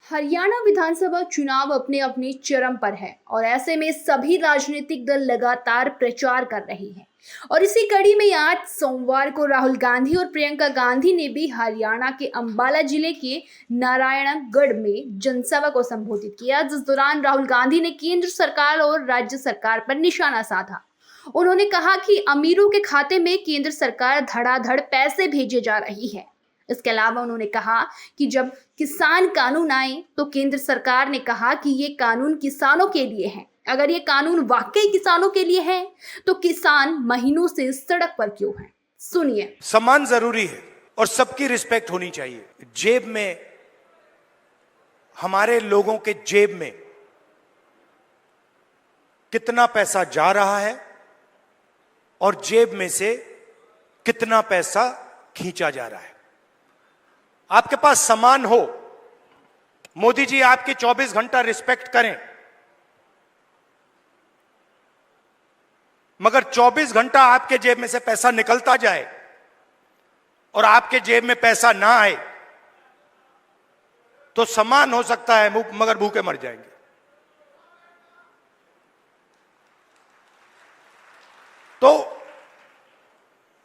हरियाणा विधानसभा चुनाव अपने अपने चरम पर है और ऐसे में सभी राजनीतिक दल लगातार प्रचार कर रहे हैं। और इसी कड़ी में आज सोमवार को राहुल गांधी और प्रियंका गांधी ने भी हरियाणा के अंबाला जिले के नारायणगढ़ में जनसभा को संबोधित किया, जिस दौरान राहुल गांधी ने केंद्र सरकार और राज्य सरकार पर निशाना साधा। उन्होंने कहा कि अमीरों के खाते में केंद्र सरकार धड़ाधड़ पैसे भेजे जा रही है। इसके अलावा उन्होंने कहा कि जब किसान कानून आए तो केंद्र सरकार ने कहा कि ये कानून किसानों के लिए है। अगर ये कानून वाकई किसानों के लिए है तो किसान महीनों से सड़क पर क्यों हैं? सुनिए। सम्मान जरूरी है और सबकी रिस्पेक्ट होनी चाहिए। जेब में, हमारे लोगों के जेब में कितना पैसा जा रहा है और जेब में से कितना पैसा खींचा जा रहा है। आपके पास सम्मान हो, मोदी जी आपकी 24 घंटा रिस्पेक्ट करें, मगर 24 घंटा आपके जेब में से पैसा निकलता जाए और आपके जेब में पैसा ना आए तो सम्मान हो सकता है मगर भूखे मर जाएंगे। तो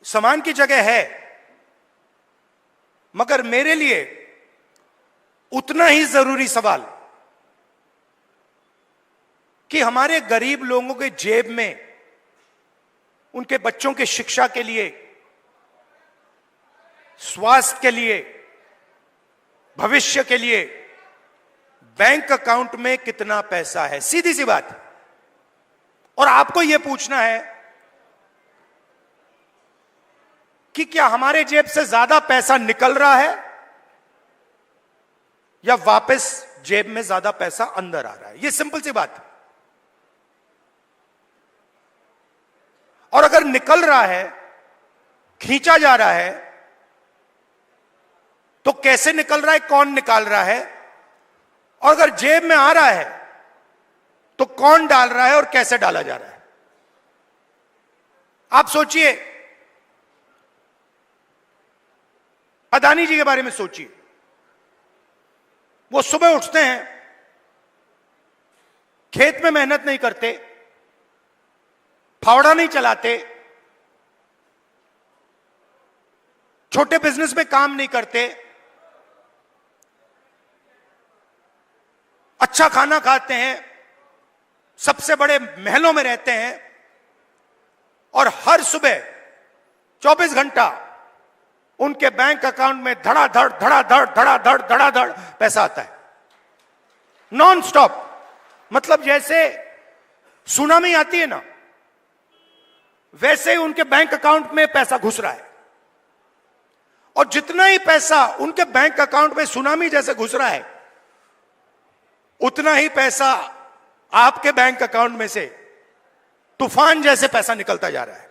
सम्मान की जगह है, मगर मेरे लिए उतना ही जरूरी सवाल कि हमारे गरीब लोगों के जेब में उनके बच्चों की शिक्षा के लिए, स्वास्थ्य के लिए, भविष्य के लिए बैंक अकाउंट में कितना पैसा है। सीधी सी बात। और आपको यह पूछना है कि क्या हमारे जेब से ज्यादा पैसा निकल रहा है या वापस जेब में ज्यादा पैसा अंदर आ रहा है। यह सिंपल सी बात है। और अगर निकल रहा है, खींचा जा रहा है, तो कैसे निकल रहा है, कौन निकाल रहा है, और अगर जेब में आ रहा है तो कौन डाल रहा है और कैसे डाला जा रहा है। आप सोचिए, अदानी जी के बारे में सोचिए। वो सुबह उठते हैं, खेत में मेहनत नहीं करते, फावड़ा नहीं चलाते, छोटे बिजनेस में काम नहीं करते, अच्छा खाना खाते हैं, सबसे बड़े महलों में रहते हैं और हर सुबह 24 घंटा उनके बैंक अकाउंट में धड़ाधड़ धड़ाधड़ धड़ाधड़ धड़ाधड़ पैसा आता है, नॉन स्टॉप। मतलब जैसे सुनामी आती है ना, वैसे ही उनके बैंक अकाउंट में पैसा घुस रहा है। और जितना ही पैसा उनके बैंक अकाउंट में सुनामी जैसे घुस रहा है, उतना ही पैसा आपके बैंक अकाउंट में से तूफान जैसे पैसा निकलता जा रहा है।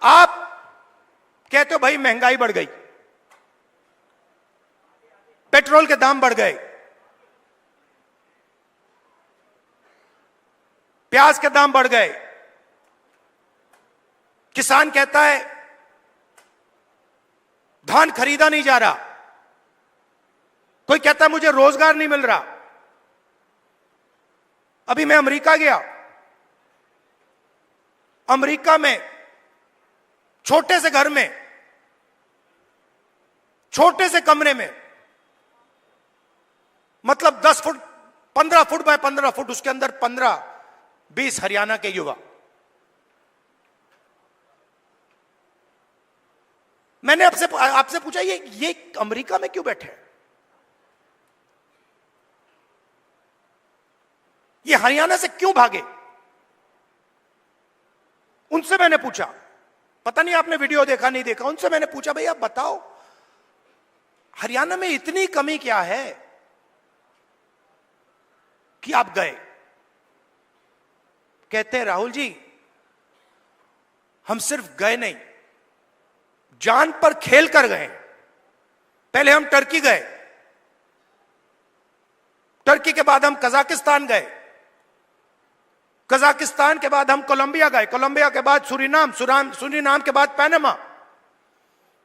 आप कहते हो भाई महंगाई बढ़ गई, पेट्रोल के दाम बढ़ गए, प्याज के दाम बढ़ गए। किसान कहता है धान खरीदा नहीं जा रहा, कोई कहता है मुझे रोजगार नहीं मिल रहा। अभी मैं अमेरिका गया, अमेरिका में छोटे से घर में, छोटे से कमरे में, मतलब 10 फुट 15 फुट बाय 15 फुट, उसके अंदर 15-20 हरियाणा के युवा। मैंने आपसे पूछा ये अमेरिका में क्यों बैठे हैं? ये हरियाणा से क्यों भागे? उनसे मैंने पूछा, पता नहीं आपने वीडियो देखा नहीं देखा, उनसे मैंने पूछा भाई आप बताओ हरियाणा में इतनी कमी क्या है कि आप गए? कहते हैं राहुल जी हम सिर्फ गए नहीं, जान पर खेल कर गए। पहले हम टर्की गए, टर्की के बाद हम कजाकिस्तान गए, कजाकिस्तान के बाद हम कोलंबिया गए, कोलंबिया के बाद सूरीनाम, सूरीनाम के बाद पनामा,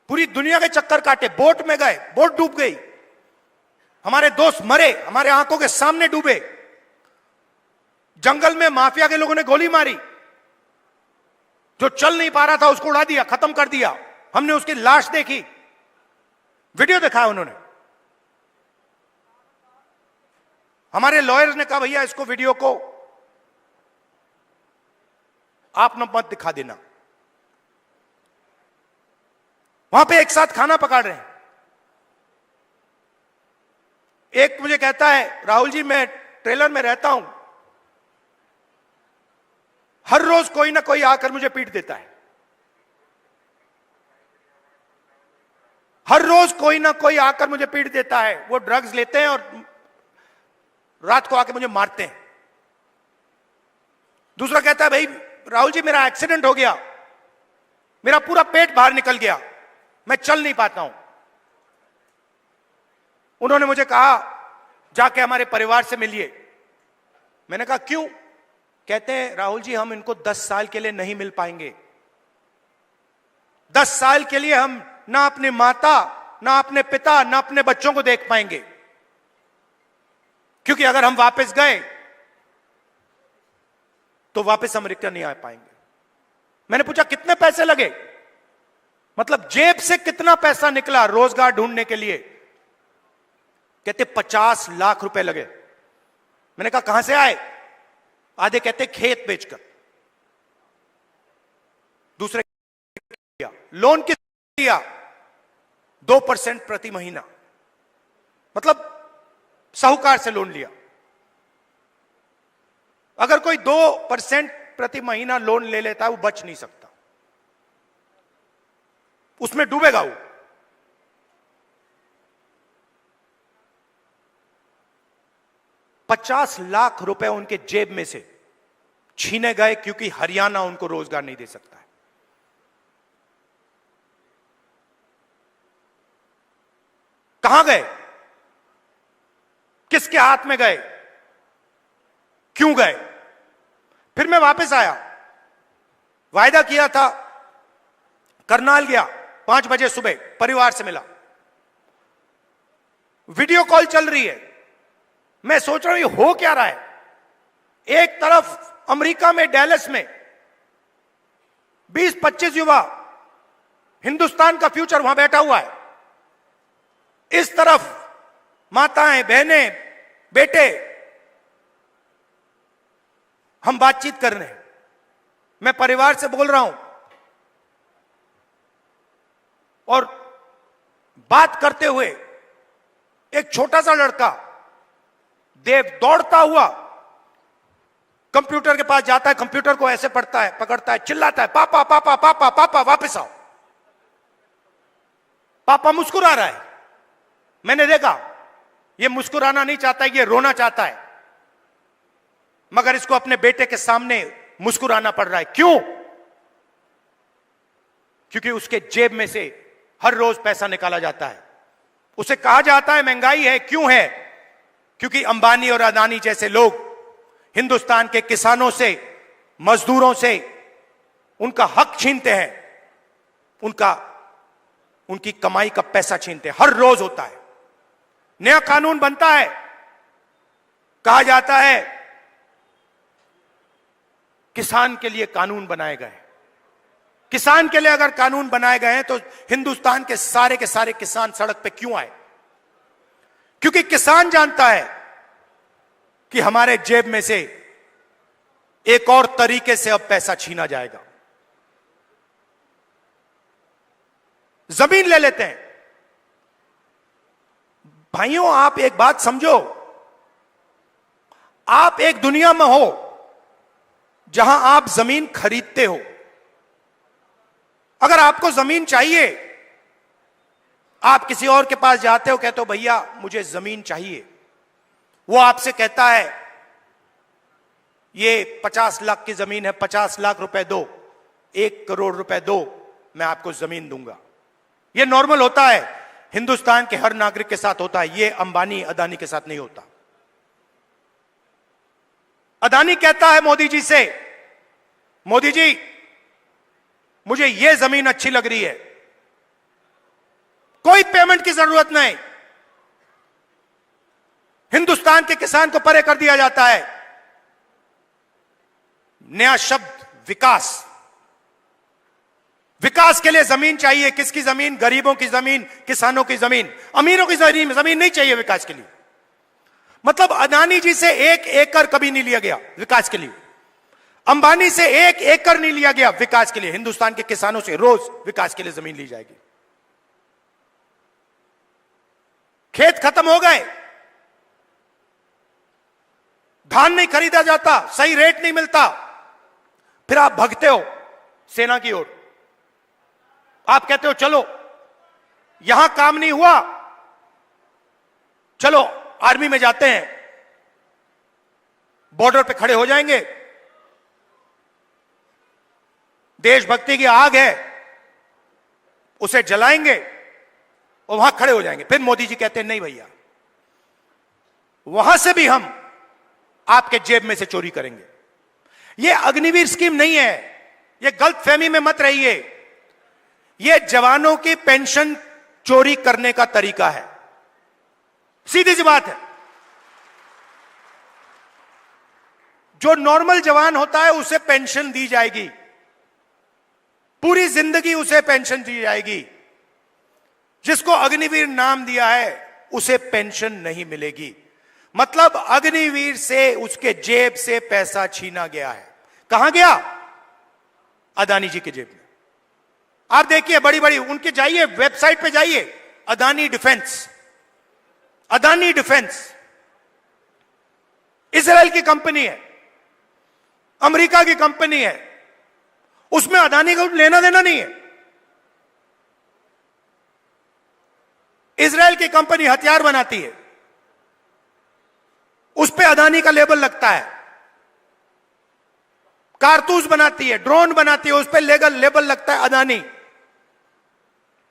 पूरी दुनिया के चक्कर काटे, बोट में गए, बोट डूब गई, हमारे दोस्त मरे, हमारे आंखों के सामने डूबे, जंगल में माफिया के लोगों ने गोली मारी, जो चल नहीं पा रहा था उसको उड़ा दिया, खत्म कर दिया। हमने उसकी लाश देखी, वीडियो दिखाया उन्होंने। हमारे लॉयर्स ने कहा भैया इसको वीडियो को आप न मत दिखा देना। वहां पे एक साथ खाना पका रहे हैं। एक मुझे कहता है राहुल जी मैं ट्रेलर में रहता हूं, हर रोज कोई ना कोई आकर मुझे पीट देता है, हर रोज कोई ना कोई आकर मुझे पीट देता है। वो ड्रग्स लेते हैं और रात को आके मुझे मारते हैं। दूसरा कहता है भाई राहुल जी मेरा एक्सीडेंट हो गया, मेरा पूरा पेट बाहर निकल गया, मैं चल नहीं पाता हूं। उन्होंने मुझे कहा जाके हमारे परिवार से मिलिए। मैंने कहा क्यों? कहते हैं राहुल जी हम इनको 10 साल के लिए नहीं मिल पाएंगे। 10 साल के लिए हम ना अपनी माता, ना अपने पिता, ना अपने बच्चों को देख पाएंगे, क्योंकि अगर हम वापस गए तो वापस अमेरिका नहीं आ पाएंगे। मैंने पूछा कितने पैसे लगे, मतलब जेब से कितना पैसा निकला रोजगार ढूंढने के लिए? कहते 50 लाख रुपए लगे। मैंने कहा कहां से आए? आधे कहते खेत बेचकर, दूसरे किया लोन किस लिया 2% प्रति महीना, मतलब साहूकार से लोन लिया। अगर कोई 2% प्रति महीना लोन ले लेता है वो बच नहीं सकता, उसमें डूबेगा वो। $50 लाख रुपए उनके जेब में से छीने गए क्योंकि हरियाणा उनको रोजगार नहीं दे सकता है। कहां गए? किसके हाथ में गए? क्यों गए? फिर मैं वापस आया, वायदा किया था, करनाल गया, 5 बजे सुबह परिवार से मिला, वीडियो कॉल चल रही है। मैं सोच रहा हूं ये हो क्या रहा है। एक तरफ अमेरिका में डैलस में 20-25 युवा, हिंदुस्तान का फ्यूचर वहां बैठा हुआ है, इस तरफ माताएं, बहनें, बेटे, हम बातचीत कर रहे हैं। मैं परिवार से बोल रहा हूं और बात करते हुए एक छोटा सा लड़का देव दौड़ता हुआ कंप्यूटर के पास जाता है, कंप्यूटर को ऐसे पढ़ता है, पकड़ता है, चिल्लाता है पापा पापा पापा पापा वापस आओ। पापा मुस्कुरा रहा है। मैंने देखा ये मुस्कुराना नहीं चाहता है, ये रोना चाहता है, मगर इसको अपने बेटे के सामने मुस्कुराना पड़ रहा है। क्यों? क्योंकि उसके जेब में से हर रोज पैसा निकाला जाता है। उसे कहा जाता है महंगाई है। क्यों है? क्योंकि अंबानी और अदानी जैसे लोग हिंदुस्तान के किसानों से, मजदूरों से उनका हक छीनते हैं, उनकी कमाई का पैसा छीनते हैं। हर रोज होता है। नया कानून बनता है, कहा जाता है किसान के लिए कानून बनाए गए। किसान के लिए अगर कानून बनाए गए हैं तो हिंदुस्तान के सारे किसान सड़क पे क्यों आए? क्योंकि किसान जानता है कि हमारे जेब में से एक और तरीके से अब पैसा छीना जाएगा। जमीन ले लेते हैं। भाइयों आप एक बात समझो, आप एक दुनिया में हो जहां आप जमीन खरीदते हो। अगर आपको जमीन चाहिए, आप किसी और के पास जाते हो, कहते हो भैया मुझे जमीन चाहिए, वो आपसे कहता है ये 50 लाख की जमीन है, 50 लाख रुपए दो, 1 करोड़ रुपए दो, मैं आपको जमीन दूंगा। ये नॉर्मल होता है, हिंदुस्तान के हर नागरिक के साथ होता है। ये अंबानी अदानी के साथ नहीं होता। अदानी कहता है मोदी जी से, मोदी जी मुझे ये जमीन अच्छी लग रही है, कोई पेमेंट की जरूरत नहीं, हिंदुस्तान के किसान को परे कर दिया जाता है। नया शब्द विकास। विकास के लिए जमीन चाहिए। किसकी जमीन? गरीबों की जमीन, किसानों की जमीन। अमीरों की जमीन नहीं चाहिए विकास के लिए। मतलब अदानी जी से 1 एकड़ कभी नहीं लिया गया विकास के लिए। अंबानी से 1 एकड़ नहीं लिया गया विकास के लिए। हिंदुस्तान के किसानों से रोज विकास के लिए जमीन ली जाएगी। खेत खत्म हो गए, धान नहीं खरीदा जाता, सही रेट नहीं मिलता, फिर आप भगते हो सेना की ओर। आप कहते हो चलो यहां काम नहीं हुआ, चलो आर्मी में जाते हैं, बॉर्डर पे खड़े हो जाएंगे, देशभक्ति की आग है उसे जलाएंगे और वहां खड़े हो जाएंगे। फिर मोदी जी कहते हैं नहीं भैया, वहां से भी हम आपके जेब में से चोरी करेंगे। यह अग्निवीर स्कीम नहीं है, यह गलतफहमी में मत रहिए। यह जवानों की पेंशन चोरी करने का तरीका है। सीधी सी बात है। जो नॉर्मल जवान होता है उसे पेंशन दी जाएगी, पूरी जिंदगी उसे पेंशन दी जाएगी। जिसको अग्निवीर नाम दिया है उसे पेंशन नहीं मिलेगी। मतलब अग्निवीर से उसके जेब से पैसा छीना गया है। कहां गया? अदानी जी की जेब में। आप देखिए बड़ी बड़ी उनके, जाइए वेबसाइट पे जाइए, Adani defence. Adani defence Israel की कंपनी है, अमेरिका की कंपनी है, उसमें अदानी को लेना देना नहीं है। इजराइल की कंपनी हथियार बनाती है, उस पे अदानी का लेबल लगता है। कारतूस बनाती है, ड्रोन बनाती है, उस पे लेबल लगता है अदानी।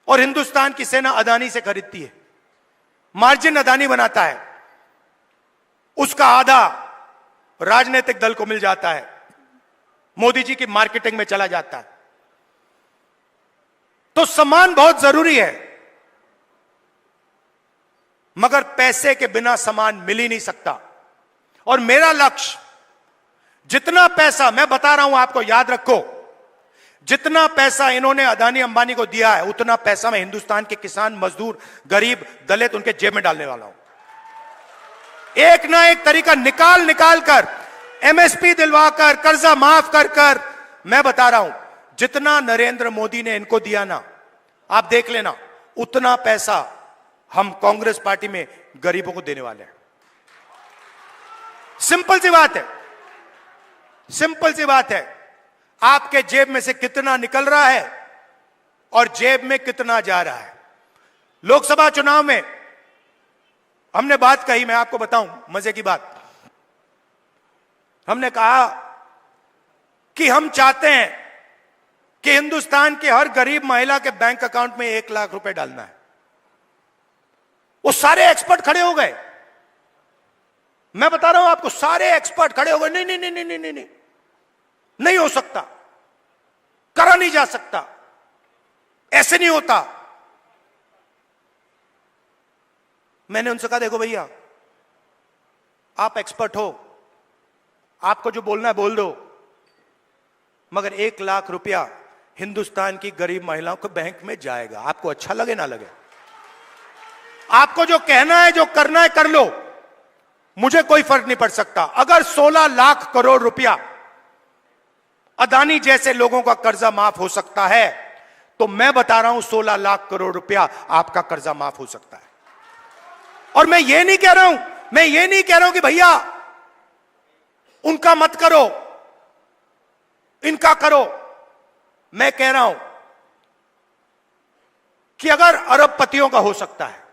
और हिंदुस्तान की सेना अदानी से खरीदती है, मार्जिन अदानी बनाता है, उसका आधा राजनीतिक दल को मिल जाता है, मोदी जी की मार्केटिंग में चला जाता है। तो सम्मान बहुत जरूरी है, मगर पैसे के बिना सम्मान मिल ही नहीं सकता। और मेरा लक्ष्य, जितना पैसा मैं बता रहा हूं आपको, याद रखो, जितना पैसा इन्होंने अदानी अंबानी को दिया है उतना पैसा मैं हिंदुस्तान के किसान, मजदूर, गरीब, दलित उनके जेब में डालने वाला हूं। एक ना एक तरीका निकाल कर, एमएसपी दिलवाकर, कर्जा माफ कर मैं बता रहा हूं, जितना नरेंद्र मोदी ने इनको दिया ना, आप देख लेना, उतना पैसा हम कांग्रेस पार्टी में गरीबों को देने वाले हैं। सिंपल सी बात है, सिंपल सी बात है। आपके जेब में से कितना निकल रहा है और जेब में कितना जा रहा है। लोकसभा चुनाव में हमने बात कही, मैं आपको बताऊं मजे की बात। हमने कहा कि हम चाहते हैं कि हिंदुस्तान के हर गरीब महिला के बैंक अकाउंट में 1 लाख रुपए डालना है। वो सारे एक्सपर्ट खड़े हो गए, मैं बता रहा हूं आपको, सारे एक्सपर्ट खड़े हो गए, नहीं नहीं नहीं नहीं नहीं नहीं, नहीं हो सकता, करा नहीं जा सकता, ऐसे नहीं होता। मैंने उनसे कहा देखो भैया, आप एक्सपर्ट हो, आपको जो बोलना है बोल दो, मगर 1 लाख रुपया हिंदुस्तान की गरीब महिलाओं के बैंक में जाएगा। आपको अच्छा लगे ना लगे, आपको जो कहना है, जो करना है कर लो, मुझे कोई फर्क नहीं पड़ सकता। अगर 16 लाख करोड़ रुपया अदानी जैसे लोगों का कर्जा माफ हो सकता है, तो मैं बता रहा हूं 16 लाख करोड़ रुपया आपका कर्जा माफ हो सकता है। और मैं ये नहीं कह रहा हूं कि भैया उनका मत करो, इनका करो। मैं कह रहा हूं कि अगर अरबपतियों का हो सकता है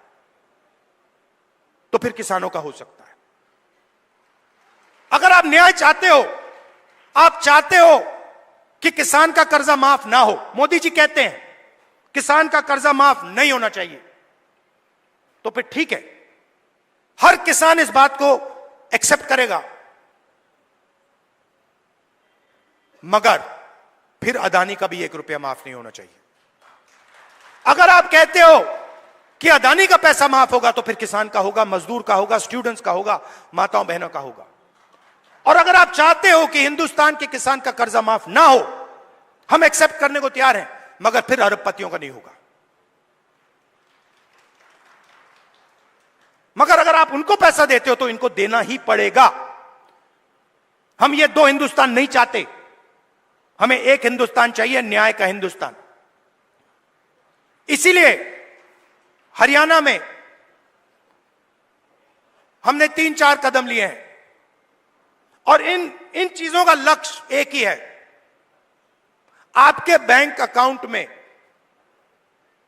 तो फिर किसानों का हो सकता है। अगर आप न्याय चाहते हो, आप चाहते हो कि किसान का कर्जा माफ ना हो, मोदी जी कहते हैं किसान का कर्जा माफ नहीं होना चाहिए, तो फिर ठीक है, हर किसान इस बात को एक्सेप्ट करेगा, मगर फिर अदानी का भी 1 रुपया माफ नहीं होना चाहिए। अगर आप कहते हो कि अदानी का पैसा माफ होगा तो फिर किसान का होगा, मजदूर का होगा, स्टूडेंट्स का होगा, माताओं बहनों का होगा। और अगर आप चाहते हो कि हिंदुस्तान के किसान का कर्जा माफ ना हो, हम एक्सेप्ट करने को तैयार हैं, मगर फिर अरबपतियों का नहीं होगा। मगर अगर आप उनको पैसा देते हो तो इनको देना ही पड़ेगा। हम ये दो हिंदुस्तान नहीं चाहते, हमें एक हिंदुस्तान चाहिए, न्याय का हिंदुस्तान। इसीलिए हरियाणा में हमने 3-4 कदम लिए हैं और इन चीजों का लक्ष्य एक ही है, आपके बैंक अकाउंट में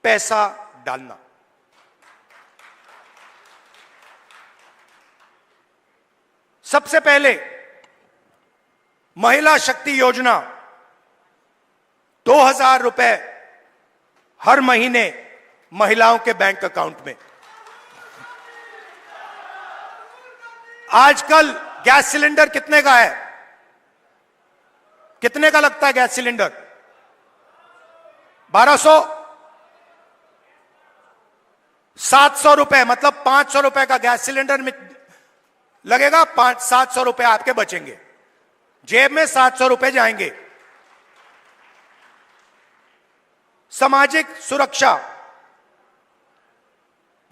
पैसा डालना। सबसे पहले महिला शक्ति योजना 2000 रुपए हर महीने महिलाओं के बैंक अकाउंट में। आजकल गैस सिलेंडर कितने का है? कितने का लगता है गैस सिलेंडर? 1200, 700 रुपए, मतलब 500 रुपए का गैस सिलेंडर में लगेगा, 700 रुपए आपके बचेंगे, जेब में 700 रुपए जाएंगे। सामाजिक सुरक्षा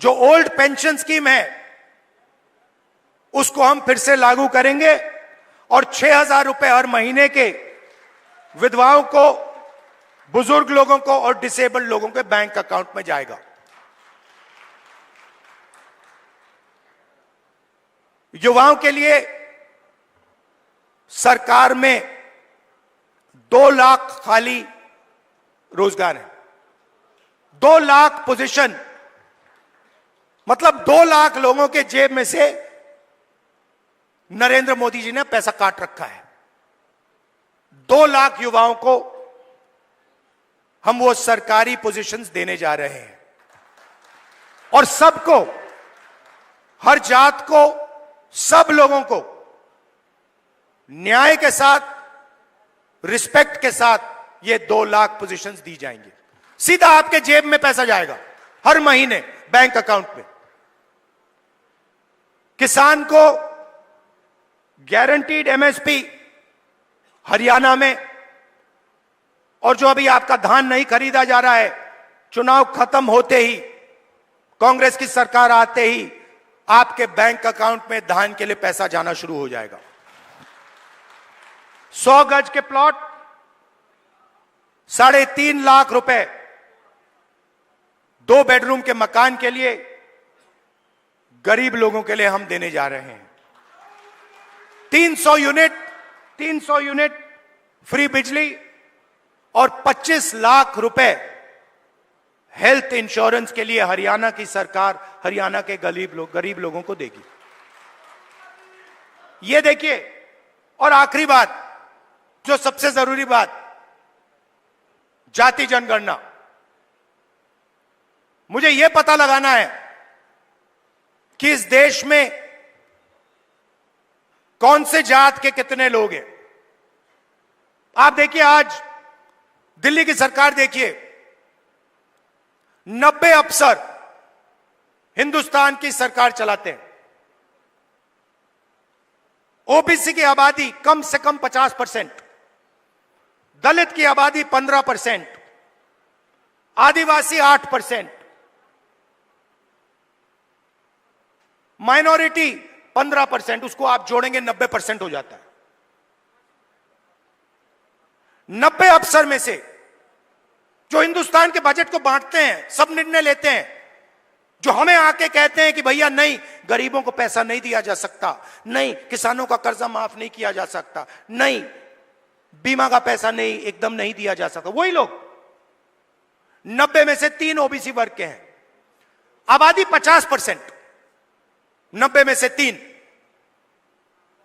जो ओल्ड पेंशन स्कीम है उसको हम फिर से लागू करेंगे और 6000 रुपए हर महीने के विधवाओं को, बुजुर्ग लोगों को और डिसेबल्ड लोगों के बैंक अकाउंट में जाएगा। युवाओं के लिए सरकार में 2 लाख खाली रोजगार है, 2 लाख पोजीशन, मतलब 2 लाख लोगों के जेब में से नरेंद्र मोदी जी ने पैसा काट रखा है। 2 लाख युवाओं को हम वो सरकारी पोजीशंस देने जा रहे हैं और सबको, हर जात को, सब लोगों को न्याय के साथ, रिस्पेक्ट के साथ ये 2 लाख पोजीशंस दी जाएंगी। सीधा आपके जेब में पैसा जाएगा हर महीने बैंक अकाउंट में। किसान को गारंटीड एमएसपी हरियाणा में, और जो अभी आपका धान नहीं खरीदा जा रहा है, चुनाव खत्म होते ही, कांग्रेस की सरकार आते ही आपके बैंक अकाउंट में धान के लिए पैसा जाना शुरू हो जाएगा। 100 गज के प्लॉट 3.5 लाख रुपए, 2 बेडरूम के मकान के लिए गरीब लोगों के लिए हम देने जा रहे हैं। 300 यूनिट फ्री बिजली और 25 लाख रुपए हेल्थ इंश्योरेंस के लिए हरियाणा की सरकार हरियाणा के गरीब लोगों को देगी। ये देखिए, और आखिरी बात, जो सबसे जरूरी बात, जाति जनगणना। मुझे यह पता लगाना है कि इस देश में कौन से जात के कितने लोग हैं। आप देखिए, आज दिल्ली की सरकार देखिए, 90 अफसर हिंदुस्तान की सरकार चलाते हैं। ओबीसी की आबादी कम से कम 50%, दलित की आबादी 15%, आदिवासी 8%, माइनॉरिटी 15%, उसको आप जोड़ेंगे 90% हो जाता है। 90 अफसर में से जो हिंदुस्तान के बजट को बांटते हैं, सब निर्णय लेते हैं, जो हमें आके कहते हैं कि भैया नहीं, गरीबों को पैसा नहीं दिया जा सकता, नहीं किसानों का कर्जा माफ नहीं किया जा सकता, नहीं बीमा का पैसा नहीं, एकदम नहीं दिया जा सकता, वही लोग 90 में से 3 ओबीसी वर्ग के हैं। आबादी 50%, 90 में से 3,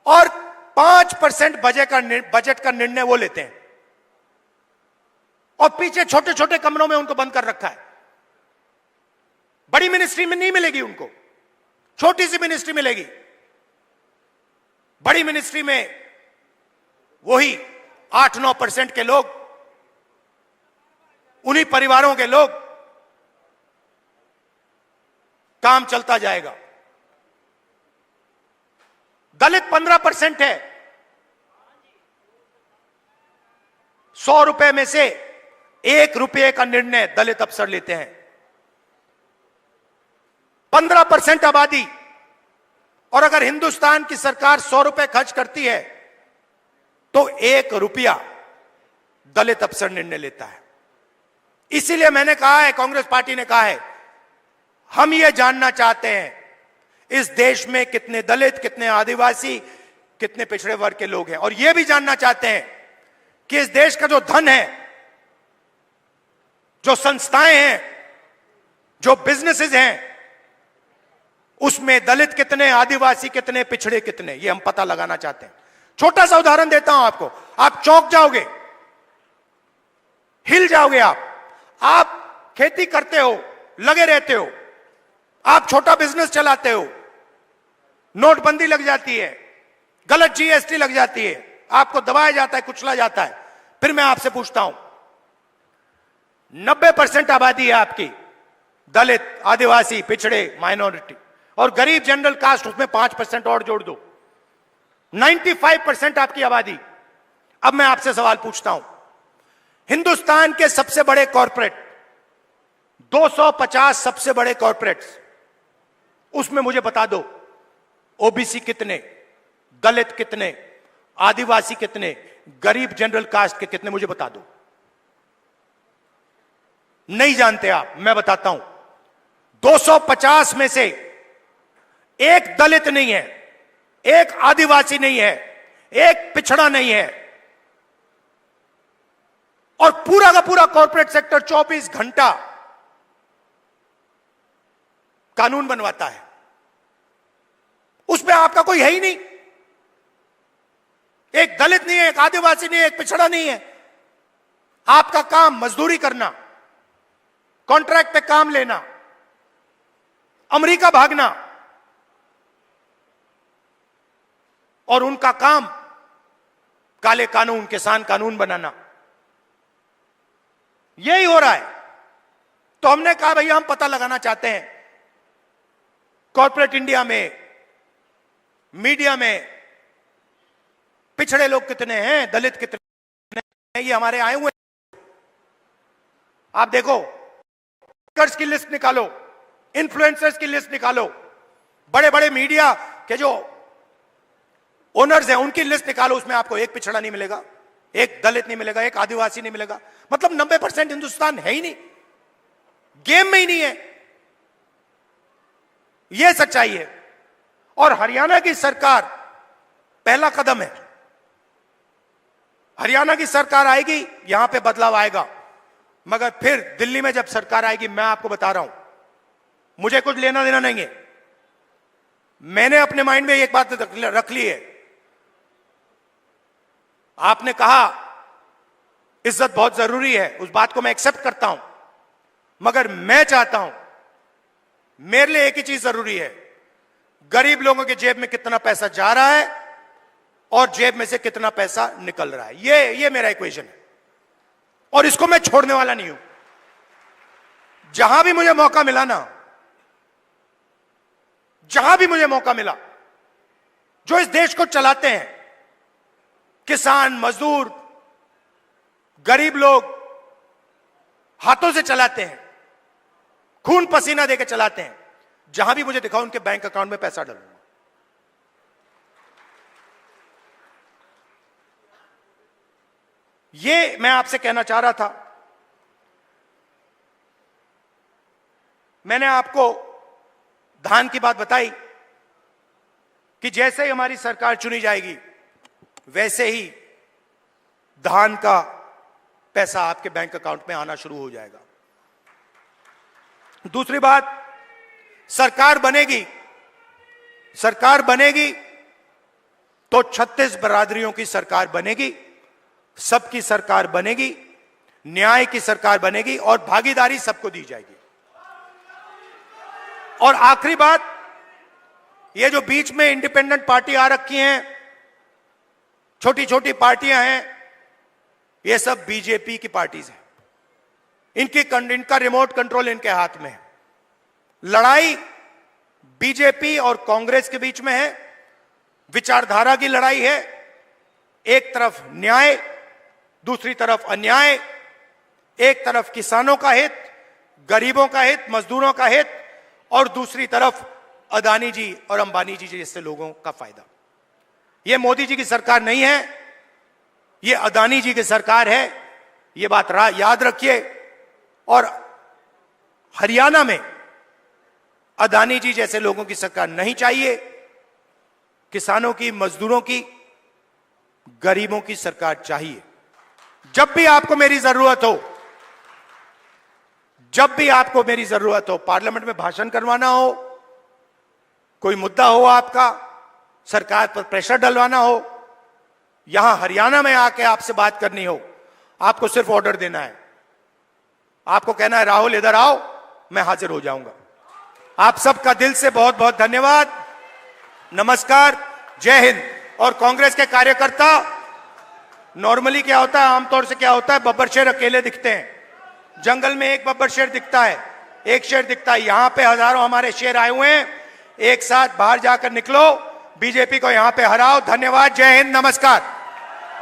और 5% बजट का निर्णय वो लेते हैं, और पीछे छोटे छोटे कमरों में उनको बंद कर रखा है। बड़ी मिनिस्ट्री में नहीं मिलेगी उनको, छोटी सी मिनिस्ट्री मिलेगी। बड़ी मिनिस्ट्री में वही 8-9% के लोग, उन्हीं परिवारों के लोग, काम चलता जाएगा। दलित 15% है। 100 रुपए में से 1 रुपए का निर्णय दलित अफसर लेते हैं। 15% आबादी, और अगर हिंदुस्तान की सरकार 100 रुपए खर्च करती है तो 1 रुपया दलित अफसर निर्णय लेता है। इसीलिए मैंने कहा है, कांग्रेस पार्टी ने कहा है, हम यह जानना चाहते हैं इस देश में कितने दलित, कितने आदिवासी, कितने पिछड़े वर्ग के लोग हैं, और यह भी जानना चाहते हैं कि इस देश का जो धन है, जो संस्थाएं हैं, जो बिजनेसेस हैं, उसमें दलित कितने, आदिवासी कितने, पिछड़े कितने, ये हम पता लगाना चाहते हैं। छोटा सा उदाहरण देता हूं आपको, आप चौंक जाओगे, हिल जाओगे। आप खेती करते हो, लगे रहते हो, आप छोटा बिजनेस चलाते हो, नोटबंदी लग जाती है, गलत जीएसटी लग जाती है, आपको दबाया जाता है, कुचला जाता है। फिर मैं आपसे पूछता हूं, 90% आबादी है आपकी दलित, आदिवासी, पिछड़े, माइनॉरिटी, और गरीब जनरल कास्ट, उसमें 5% और जोड़ दो, 95% आपकी आबादी। अब मैं आपसे सवाल पूछता हूं, हिंदुस्तान के सबसे बड़े कॉरपोरेट, 250 सबसे बड़े कॉरपोरेट्स, उसमें मुझे बता दो ओबीसी कितने, दलित कितने, आदिवासी कितने, गरीब जनरल कास्ट के कितने, मुझे बता दो। नहीं जानते आप, मैं बताता हूं। 250 में से एक दलित नहीं है, एक आदिवासी नहीं है, एक पिछड़ा नहीं है, और पूरा का पूरा कॉर्पोरेट सेक्टर 24 घंटा कानून बनवाता है। उसमें आपका कोई है ही नहीं, एक दलित नहीं है, एक आदिवासी नहीं है, एक पिछड़ा नहीं है। आपका काम मजदूरी करना, कॉन्ट्रैक्ट पे काम लेना, अमेरिका भागना, और उनका काम काले कानून, किसान कानून बनाना, यही हो रहा है। तो हमने कहा भैया हम पता लगाना चाहते हैं कॉर्पोरेट इंडिया में, मीडिया में पिछड़े लोग कितने हैं, दलित कितने हैं, ये हमारे आए हुए। आप देखो, कर्ज की लिस्ट निकालो, इन्फ्लुएंसर्स की लिस्ट निकालो, बड़े बड़े मीडिया के जो ओनर्स हैं उनकी लिस्ट निकालो, उसमें आपको एक पिछड़ा नहीं मिलेगा, एक दलित नहीं मिलेगा, एक आदिवासी नहीं मिलेगा। मतलब 90% हिंदुस्तान है ही नहीं, गेम में ही नहीं है। यह सच्चाई है। और हरियाणा की सरकार पहला कदम है। हरियाणा की सरकार आएगी, यहां पे बदलाव आएगा, मगर फिर दिल्ली में जब सरकार आएगी, मैं आपको बता रहा हूं, मुझे कुछ लेना देना नहीं है। मैंने अपने माइंड में एक बात रख ली है। आपने कहा इज्जत बहुत जरूरी है, उस बात को मैं एक्सेप्ट करता हूं, मगर मैं चाहता हूं, मेरे लिए एक ही चीज जरूरी है, गरीब लोगों के जेब में कितना पैसा जा रहा है और जेब में से कितना पैसा निकल रहा है। ये मेरा इक्वेशन है, और इसको मैं छोड़ने वाला नहीं हूं। जहां भी मुझे मौका मिला ना, जहां भी मुझे मौका मिला, जो इस देश को चलाते हैं, किसान, मजदूर, गरीब लोग हाथों से चलाते हैं, खून पसीना देकर चलाते हैं, जहां भी मुझे दिखाओ उनके बैंक अकाउंट में पैसा डालूंगा। ये मैं आपसे कहना चाह रहा था। मैंने आपको धान की बात बताई कि जैसे ही हमारी सरकार चुनी जाएगी, वैसे ही धान का पैसा आपके बैंक अकाउंट में आना शुरू हो जाएगा। दूसरी बात, सरकार बनेगी तो 36 बरादरियों की सरकार बनेगी, सबकी सरकार बनेगी, न्याय की सरकार बनेगी, और भागीदारी सबको दी जाएगी। और आखिरी बात, ये जो बीच में इंडिपेंडेंट पार्टी आ रखी हैं, छोटी छोटी पार्टियां हैं, ये सब बीजेपी की पार्टीज हैं। इनका रिमोट कंट्रोल इनके हाथ में है। लड़ाई बीजेपी और कांग्रेस के बीच में है, विचारधारा की लड़ाई है। एक तरफ न्याय, दूसरी तरफ अन्याय, एक तरफ किसानों का हित, गरीबों का हित, मजदूरों का हित, और दूसरी तरफ अदानी जी और अंबानी जी जैसे लोगों का फायदा। यह मोदी जी की सरकार नहीं है, यह अदानी जी की सरकार है, यह बात याद रखिए। और हरियाणा में अदानी जी जैसे लोगों की सरकार नहीं चाहिए। किसानों की, मजदूरों की, गरीबों की सरकार चाहिए। जब भी आपको मेरी जरूरत हो, जब भी आपको मेरी जरूरत हो, पार्लियामेंट में भाषण करवाना हो, कोई मुद्दा हो आपका, सरकार पर प्रेशर डलवाना हो, यहां हरियाणा में आके आपसे बात करनी हो, आपको सिर्फ ऑर्डर देना है। आपको कहना है राहुल इधर आओ, मैं हाजिर हो जाऊंगा। आप सबका दिल से बहुत बहुत धन्यवाद, नमस्कार, जय हिंद। और कांग्रेस के कार्यकर्ता, नॉर्मली क्या होता है, आमतौर से क्या होता है, बब्बर शेर अकेले दिखते हैं। जंगल में एक बब्बर शेर दिखता है, एक शेर दिखता है। यहां पे हजारों हमारे शेर आए हुए हैं। एक साथ बाहर जाकर निकलो, बीजेपी को यहां पे हराओ। धन्यवाद, जय हिंद, नमस्कार।